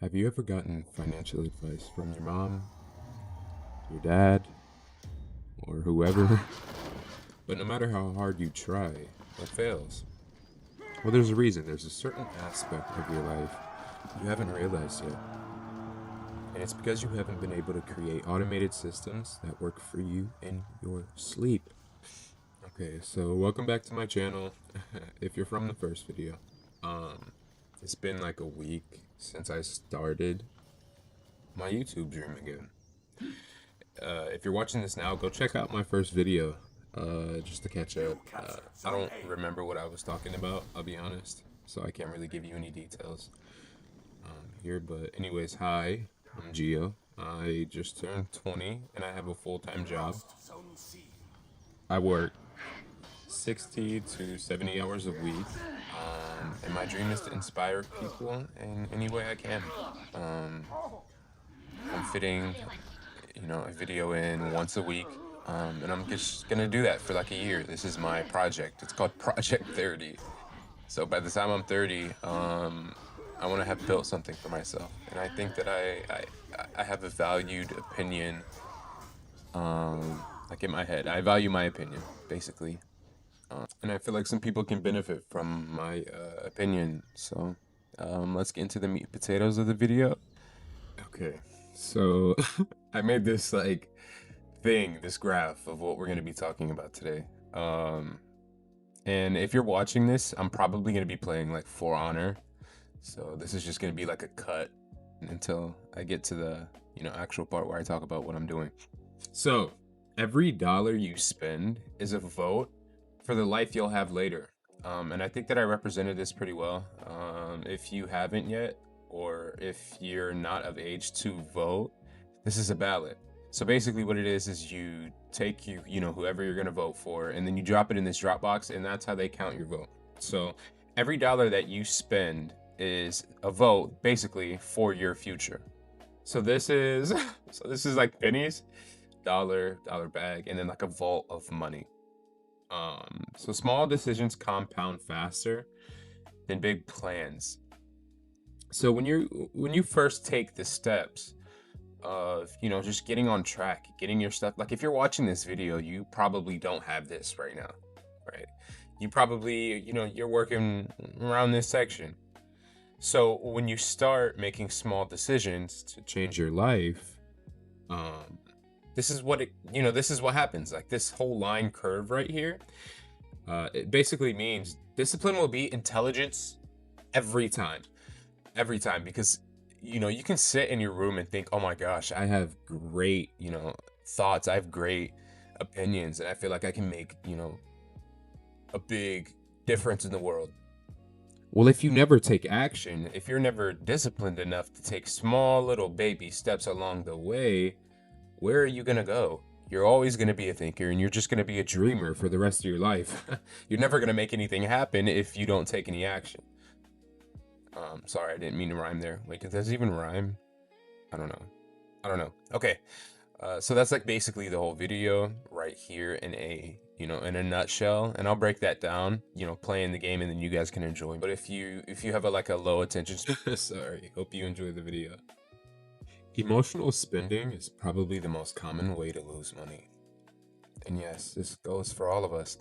Have you ever gotten financial advice from your mom, your dad, or whoever? But no matter how hard you try, it fails. Well, there's a reason. There's a certain aspect of your life you haven't realized yet. And it's because you haven't been able to create automated systems that work for you in your sleep. Okay, so welcome back to my channel. If you're from the first video, um, it's been like a week since I started my YouTube dream again. If you're watching this now, go check out my first video just to catch up. I don't remember what I was talking about, I'll be honest, so I can't really give you any details here. But anyways, hi, I'm Gio. I just turned 20 and I have a full-time job. I work 60 to 70 hours a week, and my dream is to inspire people in any way I can. I'm fitting a video in once a week, and I'm just gonna do that for like a year. This is my project. It's called Project 30. So by the time I'm 30, I want to have built something for myself, and I think that I have a valued opinion. Like in my head, I value my opinion basically, and I feel like some people can benefit from my opinion. So let's get into the meat and potatoes of the video. Okay, so I made this like this graph of what we're going to be talking about today. And if you're watching this, I'm probably going to be playing like For Honor. So this is just going to be like a cut until I get to the, actual part where I talk about what I'm doing. So every dollar you spend is a vote for the life you'll have later. And I think that I represented this pretty well. If you haven't yet, or if you're not of age to vote, this is a ballot. So basically what it is you take whoever you're going to vote for, and then you drop it in this drop box, and that's how they count your vote. So every dollar that you spend is a vote basically for your future. So this is like pennies, dollar bag, and then like a vault of money. So small decisions compound faster than big plans. So when you first take the steps of just getting on track, getting your stuff, like if you're watching this video, you probably don't have this right now, right? You probably you're working around this section. So when you start making small decisions to change your life, this is what happens. Like this whole line curve right here, it basically means discipline will beat intelligence every time, because you can sit in your room and think, oh my gosh, I have great thoughts, I have great opinions, and I feel like I can make a big difference in the world. Well, if you never take action, if you're never disciplined enough to take small little baby steps along the way, where are you gonna go? You're always gonna be a thinker, and you're just gonna be a dreamer for the rest of your life. You're never gonna make anything happen if you don't take any action. Sorry, I didn't mean to rhyme there. Wait, does that even rhyme? I don't know. Okay. So that's like basically the whole video right here in a nutshell, and I'll break that down, playing the game, and then you guys can enjoy. But if you have a low attention, sorry, hope you enjoy the video. Emotional spending is probably the most common way to lose money. And yes, this goes for all of us.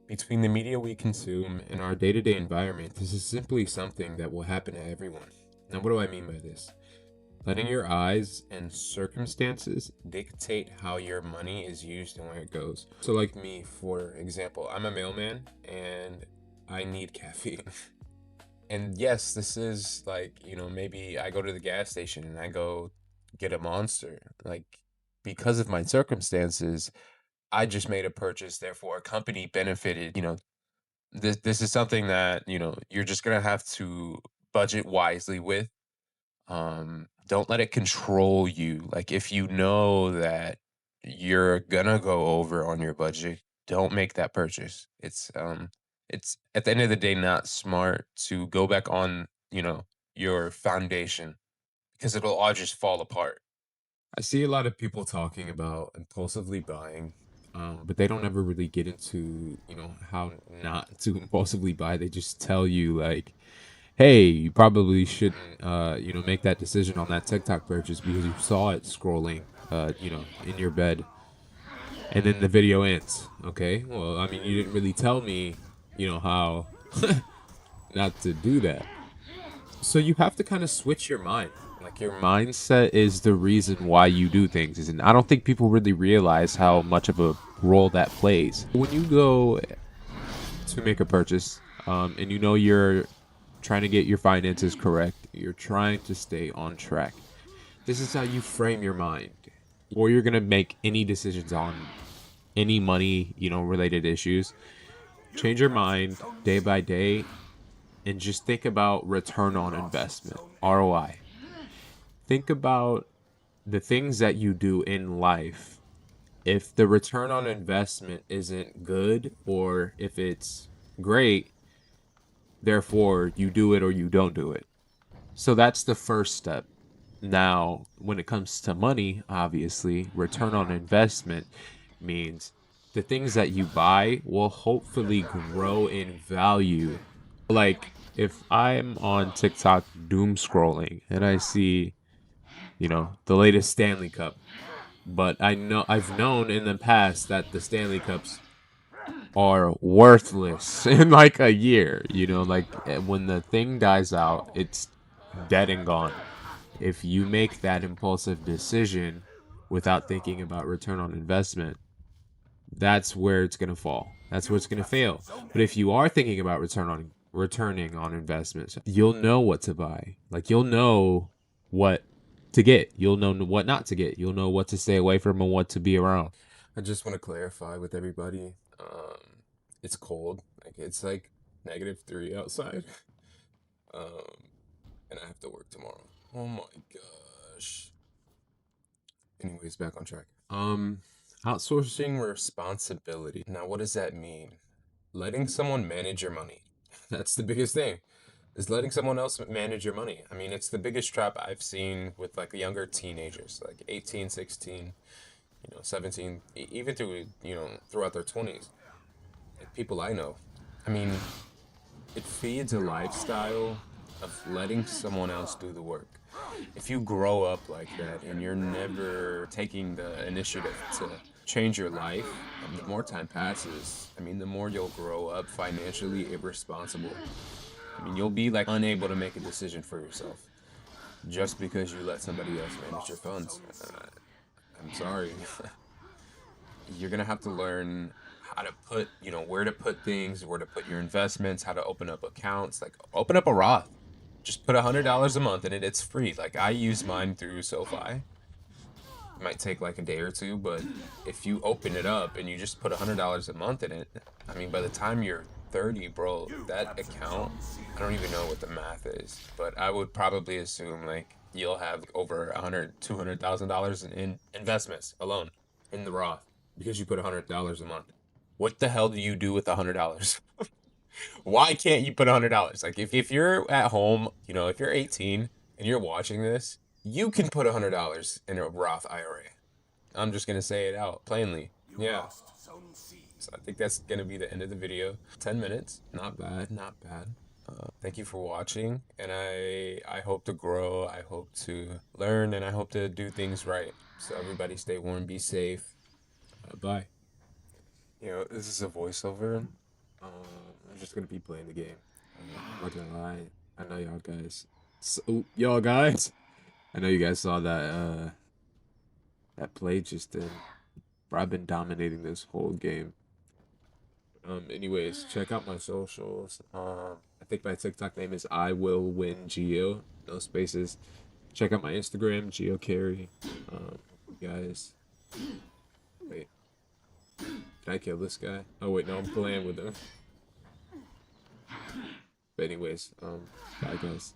Between the media we consume and our day-to-day environment, this is simply something that will happen to everyone. Now, what do I mean by this? Letting your eyes and circumstances dictate how your money is used and where it goes. So like me, for example, I'm a mailman and I need caffeine. And yes, this is like, maybe I go to the gas station and I go get a Monster. Like, because of my circumstances, I just made a purchase, therefore a company benefited. This is something that, you're just gonna have to budget wisely with. Don't let it control you. Like, if you know that you're gonna go over on your budget, don't make that purchase. It's at the end of the day not smart to go back on, your foundation, because it'll all just fall apart. I see a lot of people talking about impulsively buying, but they don't ever really get into, how not to impulsively buy. They just tell you like, hey, you probably shouldn't, make that decision on that TikTok purchase because you saw it scrolling, in your bed, and then the video ends. Okay, well, I mean, you didn't really tell me, how not to do that. So you have to kind of switch your mind. Like your mindset is the reason why you do things, and I don't think people really realize how much of a role that plays. When you go to make a purchase, and you're trying to get your finances correct, you're trying to stay on track. This is how you frame your mind, or you're gonna make any decisions on any money, related issues. Change your mind day by day, and just think about return on investment, ROI. Think about the things that you do in life. If the return on investment isn't good, or if it's great, therefore you do it or you don't do it. So that's the first step. Now, when it comes to money, obviously, return on investment means the things that you buy will hopefully grow in value. Like, if I'm on TikTok doom scrolling and I see, the latest Stanley Cup, but I've known in the past that the Stanley Cups are worthless in like a year, like when the thing dies out, it's dead and gone. If you make that impulsive decision without thinking about return on investment, that's where it's going to fall. That's where it's going to fail. But if you are thinking about returning on investments, you'll know what to buy. Like you'll know what to get. You'll know what not to get. You'll know what to stay away from and what to be around. I just want to clarify with everybody. It's cold. Like it's like -3 outside. Um, and I have to work tomorrow. Oh my gosh. Anyways, back on track. Outsourcing responsibility. Now, what does that mean? Letting someone manage your money. That's the biggest thing. Is letting someone else manage your money. I mean, it's the biggest trap I've seen with like younger teenagers, like 18, 16, 17, even through, throughout their 20s. Like people I know. I mean, it feeds a lifestyle of letting someone else do the work. If you grow up like that and you're never taking the initiative to change your life, the more time passes, I mean, the more you'll grow up financially irresponsible. I mean, you'll be like unable to make a decision for yourself just because you let somebody else manage your funds. I'm sorry. You're gonna have to learn how to put, where to put things, where to put your investments, how to open up accounts. Like open up a Roth. Just put $100 a month in it. It's free. Like I use mine through SoFi. It might take like a day or two, but if you open it up and you just put $100 a month in it, I mean, by the time you're 30, bro, that account, I don't even know what the math is, but I would probably assume like you'll have over $200,000 in investments alone in the Roth because you put $100 a month. What the hell do you do with $100? Why can't you put $100? Like if you're at home, if you're 18 and you're watching this, you can put $100 in a Roth IRA. I'm just gonna say it out plainly. Yeah. So I think that's gonna be the end of the video. 10 minutes. Not bad. Not bad. Thank you for watching, and I hope to grow. I hope to learn, and I hope to do things right. So everybody, stay warm, be safe. Bye. This is a voiceover. I'm just gonna be playing the game. I'm not gonna lie. I know y'all guys. Y'all guys. I know you guys saw that play just then. Bro, I've been dominating this whole game. Anyways, check out my socials. I think my TikTok name is I Will Win Geo. No spaces. Check out my Instagram, Geo Carry. You guys. Wait. Can I kill this guy? Oh wait, no, I'm playing with him. But anyways, bye guys.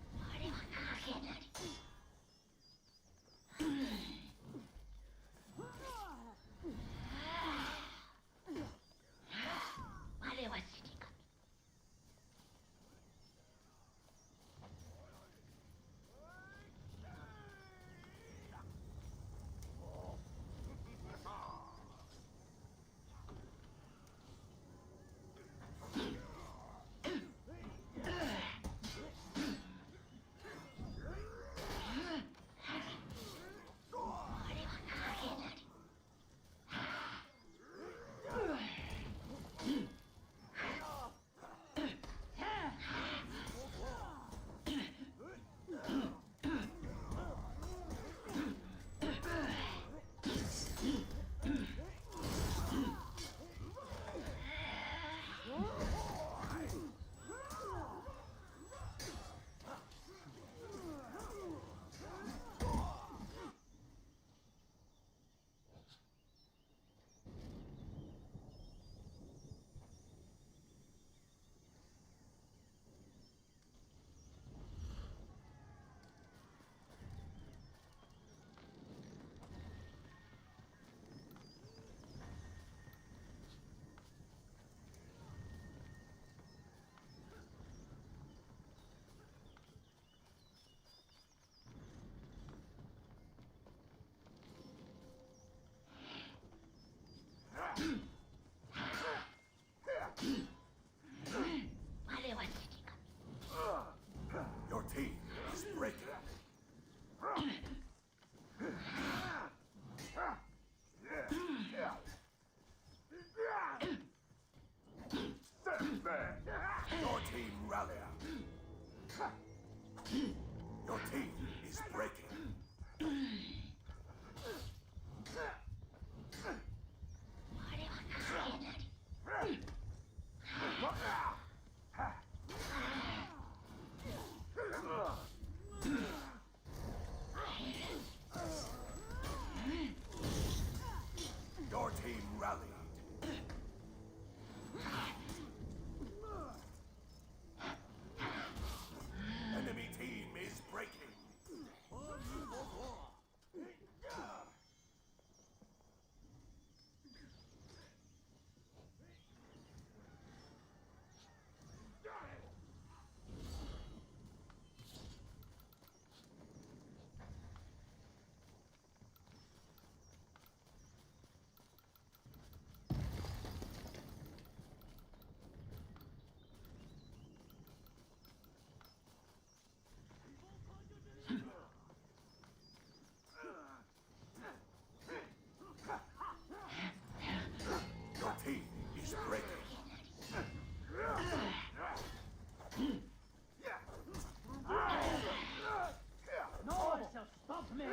is breaking. Your team rallied. Enemy team is breaking. Your team is breaking. No one shall stop me!